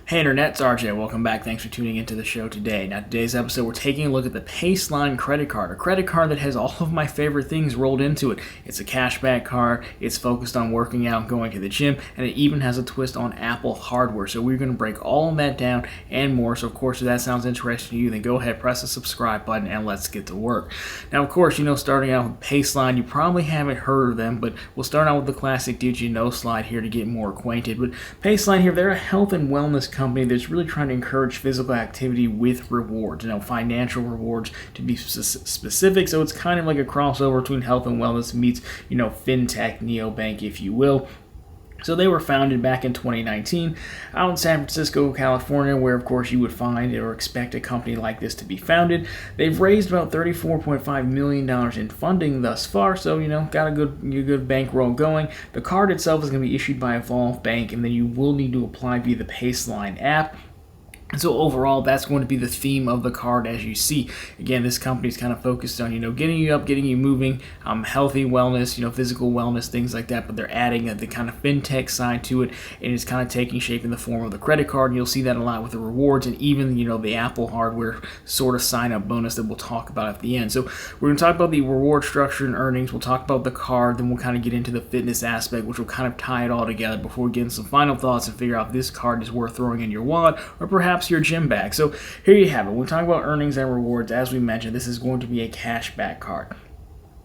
Hey Internet, it's RJ. Welcome back. Thanks for tuning into the show today. Now, today's episode, we're taking a look at the Paceline credit card, a credit card that has all of my favorite things rolled into it. It's a cashback card, it's focused on working out, going to the gym, and it even has a twist on Apple hardware. So we're going to break all of that down and more. So of course, if that sounds interesting to you, then go ahead, press the subscribe button, and let's get to work. Now, of course, starting out with Paceline, you probably haven't heard of them, but we'll start out with the classic Did You Know slide here to get more acquainted. But Paceline here, they're a health and wellness company that's really trying to encourage physical activity with rewards, financial rewards to be specific. So it's kind of like a crossover between health and wellness meets, fintech, neobank, if you will. So they were founded back in 2019 out in San Francisco, California, where of course you would find or expect a company like this to be founded. They've raised about $34.5 million in funding thus far, so got a good bankroll going. The card itself is going to be issued by Evolve Bank, and then you will need to apply via the Paceline app. And so overall, that's going to be the theme of the card, as you see. Again, this company is kind of focused on, getting you up, getting you moving, healthy wellness, physical wellness, things like that. But they're adding the kind of fintech side to it, and it's kind of taking shape in the form of the credit card. And you'll see that a lot with the rewards and even, the Apple hardware sort of sign-up bonus that we'll talk about at the end. So we're going to talk about the reward structure and earnings. We'll talk about the card, then we'll kind of get into the fitness aspect, which will kind of tie it all together before we get into some final thoughts and figure out if this card is worth throwing in your wallet or perhaps your gym bag. So here you have it. When we talk about earnings and rewards, as we mentioned, this is going to be a cashback card.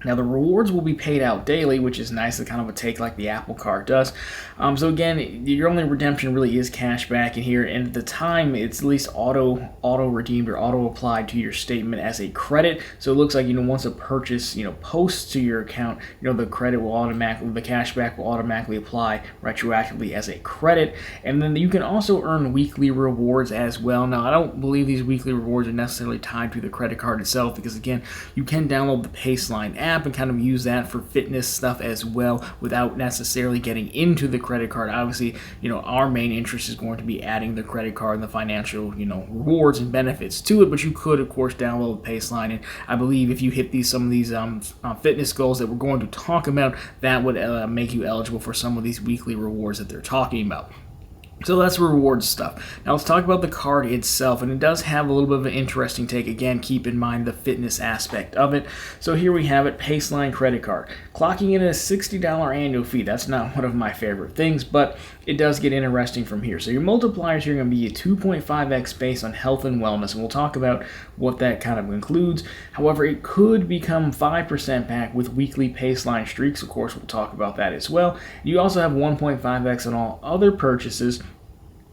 Now, the rewards will be paid out daily, which is nice, kind of a take like the Apple Card does. So again, your only redemption really is cash back in here, and at the time, it's at least auto redeemed or auto applied to your statement as a credit. So it looks like once a purchase posts to your account, the credit will the cash back will automatically apply retroactively as a credit, and then you can also earn weekly rewards as well. Now, I don't believe these weekly rewards are necessarily tied to the credit card itself, because again, you can download the Paceline app and kind of use that for fitness stuff as well without necessarily getting into the credit card. Obviously, our main interest is going to be adding the credit card and the financial, rewards and benefits to it, but you could, of course, download Paceline, and I believe if you hit some of these fitness goals that we're going to talk about, that would make you eligible for some of these weekly rewards that they're talking about. So that's rewards stuff. Now let's talk about the card itself, and it does have a little bit of an interesting take. Again, keep in mind the fitness aspect of it. So here we have it, Paceline credit card. Clocking in at a $60 annual fee. That's not one of my favorite things, but it does get interesting from here. So your multipliers here are going to be a 2.5x based on health and wellness, and we'll talk about what that kind of includes. However, it could become 5% back with weekly Paceline streaks. Of course, we'll talk about that as well. You also have 1.5x on all other purchases.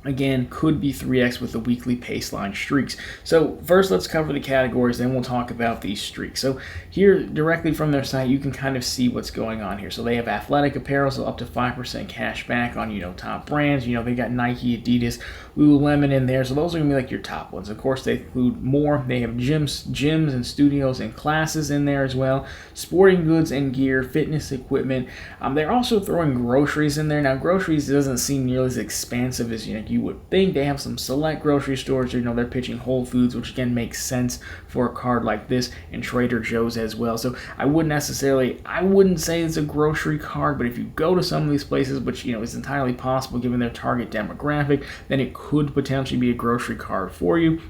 Again, could be 3x with the weekly Paceline streaks. So first, let's cover the categories, then we'll talk about these streaks. So here, directly from their site, you can kind of see what's going on here. So they have athletic apparel, so up to 5% cash back on, top brands. They got Nike, Adidas, Lululemon in there. So those are going to be like your top ones. Of course, they include more. They have gyms and studios and classes in there as well. Sporting goods and gear, fitness equipment. They're also throwing groceries in there. Now, groceries doesn't seem nearly as expansive as you would think. They have some select grocery stores. They're pitching Whole Foods, which again makes sense for a card like this, and Trader Joe's as well. So I wouldn't say it's a grocery card, but if you go to some of these places, which is entirely possible given their target demographic, then it could potentially be a grocery card for you.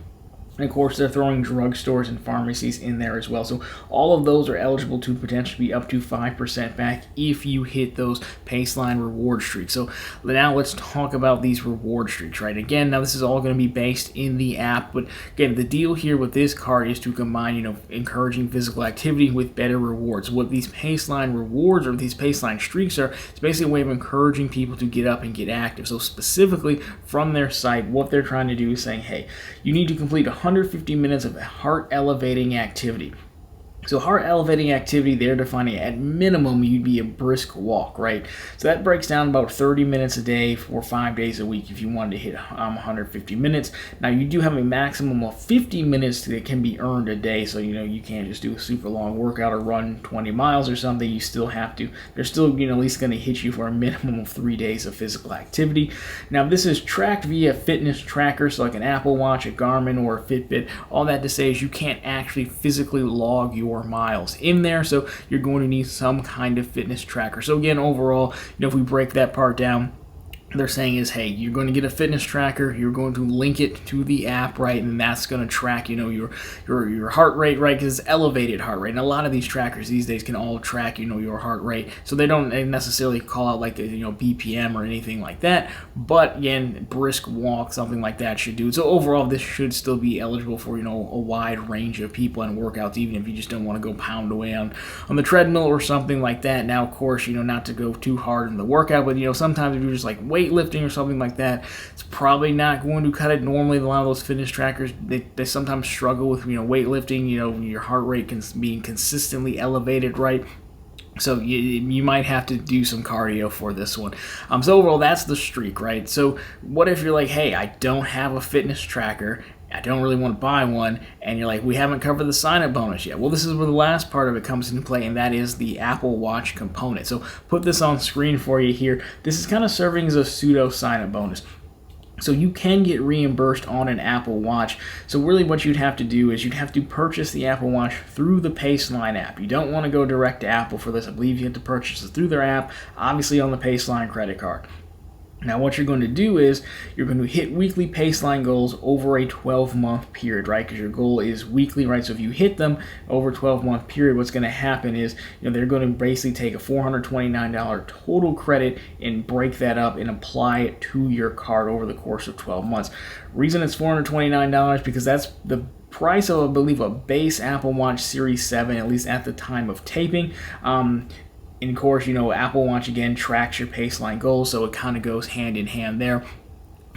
And of course, they're throwing drugstores and pharmacies in there as well. So all of those are eligible to potentially be up to 5% back if you hit those Paceline reward streaks. So now let's talk about these reward streaks, right? Again, now this is all going to be based in the app, but again, the deal here with this card is to combine, encouraging physical activity with better rewards. What these Paceline rewards or these Paceline streaks are, it's basically a way of encouraging people to get up and get active. So specifically from their site, what they're trying to do is saying, hey, you need to complete 150 minutes of heart-elevating activity. So heart elevating activity, they're defining at minimum you'd be a brisk walk, right? So that breaks down about 30 minutes a day for 5 days a week if you wanted to hit 150 minutes. Now you do have a maximum of 50 minutes that can be earned a day, so you can't just do a super long workout or run 20 miles or something. You still have to, they're still at least going to hit you for a minimum of 3 days of physical activity. Now this is tracked via fitness trackers, so like an Apple Watch, a Garmin, or a Fitbit. All that to say is you can't actually physically log your miles in there, so you're going to need some kind of fitness tracker. So again, overall, if we break that part down, they're saying is, hey, you're going to get a fitness tracker, you're going to link it to the app, right, and that's going to track, your heart rate, right, because it's elevated heart rate, and a lot of these trackers these days can all track, your heart rate, so they don't necessarily call out like, BPM or anything like that, but again, brisk walk, something like that should do it. So overall, this should still be eligible for, a wide range of people and workouts, even if you just don't want to go pound away on the treadmill or something like that. Now, of course, not to go too hard in the workout, but, sometimes if you're just like weightlifting or something like that, it's probably not going to cut it. Normally, a lot of those fitness trackers, they sometimes struggle with weightlifting, your heart rate being consistently elevated, right? So you might have to do some cardio for this one. So overall, that's the streak, right? So what if you're like, hey, I don't have a fitness tracker, I don't really want to buy one, and you're like, we haven't covered the sign-up bonus yet. Well, this is where the last part of it comes into play, and that is the Apple Watch component. So put this on screen for you here. This is kind of serving as a pseudo sign-up bonus. So you can get reimbursed on an Apple Watch. So really what you'd have to do is you'd have to purchase the Apple Watch through the Paceline app. You don't want to go direct to Apple for this. I believe you have to purchase it through their app, obviously on the Paceline credit card. Now what you're going to do is you're going to hit weekly Paceline goals over a 12-month period, right? Because your goal is weekly, right? So if you hit them over a 12-month period, what's going to happen is they're going to basically take a $429 total credit and break that up and apply it to your card over the course of 12 months. Reason it's $429 because that's the price of, I believe, a base Apple Watch Series 7, at least at the time of taping. And of course, Apple Watch, again, tracks your Paceline goals, so it kind of goes hand in hand there.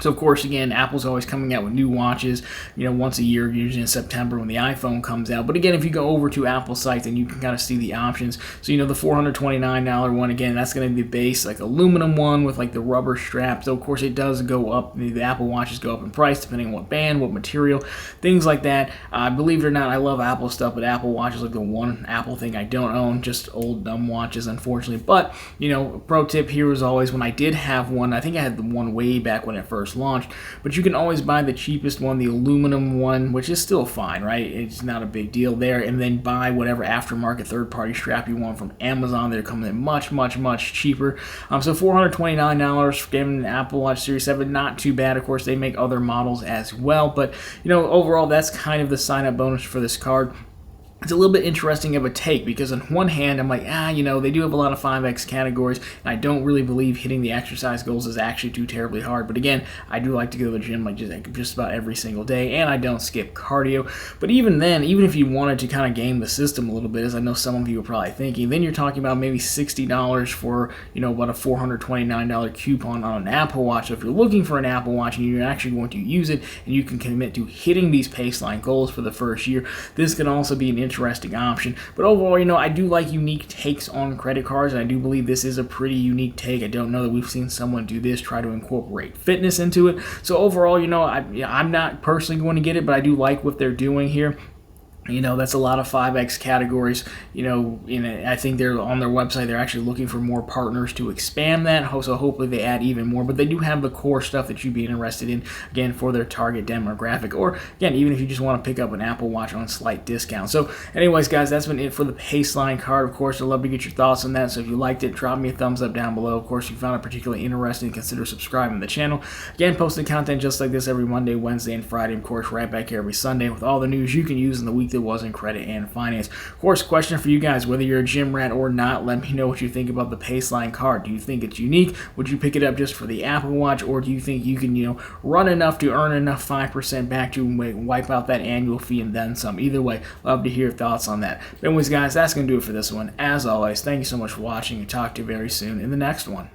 So, of course, again, Apple's always coming out with new watches, once a year, usually in September when the iPhone comes out. But again, if you go over to Apple site, then you can kind of see the options. So, the $429 one, again, that's going to be the base, like aluminum one with like the rubber strap. So, of course, it does go up. The Apple Watches go up in price depending on what band, what material, things like that. Believe it or not, I love Apple stuff, but Apple Watch is like the one Apple thing I don't own, just old dumb watches, unfortunately. But, pro tip here is always when I did have one, I think I had the one way back when it first launched, but you can always buy the cheapest one, the aluminum one, which is still fine, right? It's not a big deal there, and then buy whatever aftermarket third-party strap you want from Amazon. They're coming in much, much, much cheaper. So $429 for getting an Apple Watch Series 7, not too bad. Of course, they make other models as well, but overall, that's kind of the sign-up bonus for this card. It's a little bit interesting of a take because on one hand, I'm like, they do have a lot of 5X categories, and I don't really believe hitting the exercise goals is actually too terribly hard. But again, I do like to go to the gym like just about every single day, and I don't skip cardio. But even then, even if you wanted to kind of game the system a little bit, as I know some of you are probably thinking, then you're talking about maybe $60 for, about a $429 coupon on an Apple Watch. So if you're looking for an Apple Watch and you're actually going to use it, and you can commit to hitting these Paceline goals for the first year, this can also be an interesting option. But overall, I do like unique takes on credit cards, and I do believe this is a pretty unique take. I don't know that we've seen someone do this, try to incorporate fitness into it. So overall, I'm not personally going to get it, but I do like what they're doing here. That's a lot of 5X categories. I think they're on their website. They're actually looking for more partners to expand that. So hopefully they add even more. But they do have the core stuff that you'd be interested in, again, for their target demographic. Or, again, even if you just want to pick up an Apple Watch on a slight discount. So, anyways, guys, that's been it for the Paceline card. Of course, I'd love to get your thoughts on that. So if you liked it, drop me a thumbs up down below. Of course, if you found it particularly interesting, consider subscribing to the channel. Again, posting content just like this every Monday, Wednesday, and Friday. Of course, right back here every Sunday with all the news you can use in the week that was in credit and finance. Of course, question for you guys, whether you're a gym rat or not, let me know what you think about the Paceline card. Do you think it's unique? Would you pick it up just for the Apple Watch, or do you think you can, run enough to earn enough 5% back to wipe out that annual fee and then some? Either way, love to hear your thoughts on that. But anyways, guys, that's going to do it for this one. As always, thank you so much for watching, and talk to you very soon in the next one.